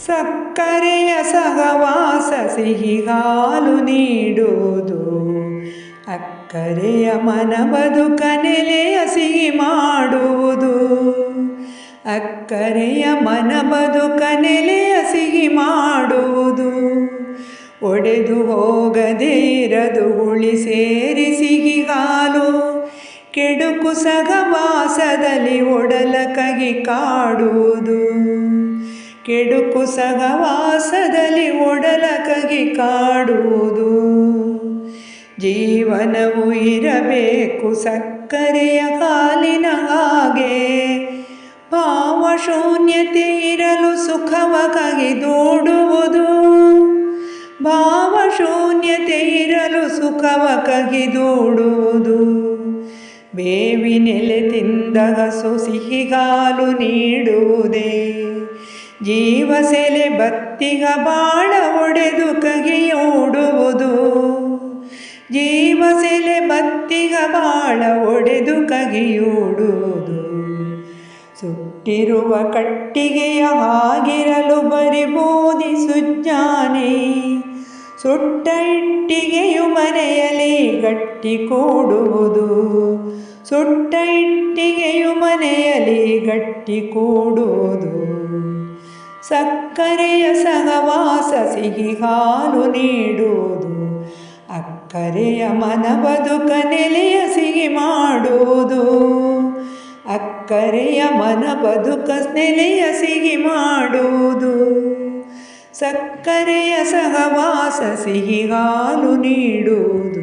ಸಕ್ಕರೆಯ ಸಹವಾಸ ಸಿಹಿಗಾಲು ನೀಡುವುದು. ಅಕ್ಕರೆಯ ಮನ ಬದುಕ ನೆಲೆಯ ಸಿಹಿ ಮಾಡುವುದು. ಅಕ್ಕರೆಯ ಮನ ಬದುಕ ನೆಲೆಯ ಸಿಹಿ ಮಾಡುವುದು. ಒಡೆದು ಹೋಗದೇ ಇರದು ಹುಳಿ ಸೇರಿ ಸಿಹಿಗಾಲು. ಕೆಡುಕು ಸಹವಾಸದಲ್ಲಿ ಒಡಲ ಕಹಿ ಕಾಡುವುದು. ಕೆಡುಕು ಸಹವಾಸದಲ್ಲಿ ಒಡಲ ಕಹಿ ಕಾಡುವುದು. ಜೀವನವು ಇರಬೇಕು ಸಕ್ಕರೆಯ ಹಾಲಿನ ಹಾಗೆ. ಭಾವಶೂನ್ಯತೆ ಇರಲು ಸುಖವ ಕಹಿದೋಡುವುದು. ಭಾವಶೂನ್ಯತೆ ಇರಲು ಸುಖವ ಕಹಿದೋಡುವುದು. ಬೇವಿನೆಲೆ ತಿಂದ ಹಸು ಸಿಹಿಗಾಲು ನೀಡುವುದೇ. ಜೀವ ಸೆಲೆ ಬತ್ತಿಗ ಬಾಳ ಒಡೆದು ಕಹಿಯೋಡುವುದು. ಜೀವ ಸೆಲೆ ಬತ್ತಿಗ ಬಾಳ ಒಡೆದು ಕಹಿಯೋಡುವುದು. ಸುಟ್ಟಿರುವ ಕಟ್ಟಿಗೆಯ ಹಾಗಿರಲು ಬರಿಬೋದಿ ಸುಜ್ಞಾನಿ. ಸುಟ್ಟ ಇಟ್ಟಿಗೆಯು ಮನೆಯಲ್ಲಿ ಗಟ್ಟಿ ಕೂಡುವುದು. ಸುಟ್ಟ ಇಟ್ಟಿಗೆಯು ಮನೆಯಲ್ಲಿ ಗಟ್ಟಿ ಕೂಡುವುದು. ಸಕ್ಕರೆಯ ಸಹವಾಸ ಸಿಹಿ ಹಾಲು ನೀಡುವುದು. ಅಕ್ಕರೆಯ ಮನ ಬದುಕ ನೆಲೆಯ ಸಿಹಿ ಮಾಡುವುದು. ಅಕ್ಕರೆಯ ಮನ ಬದುಕ ನೆಲೆಯ ಸಿಹಿ ಮಾಡುವುದು. ಸಕ್ಕರೆಯ ಸಹವಾಸ ಸಿಹಿ ಹಾಲು ನೀಡುವುದು.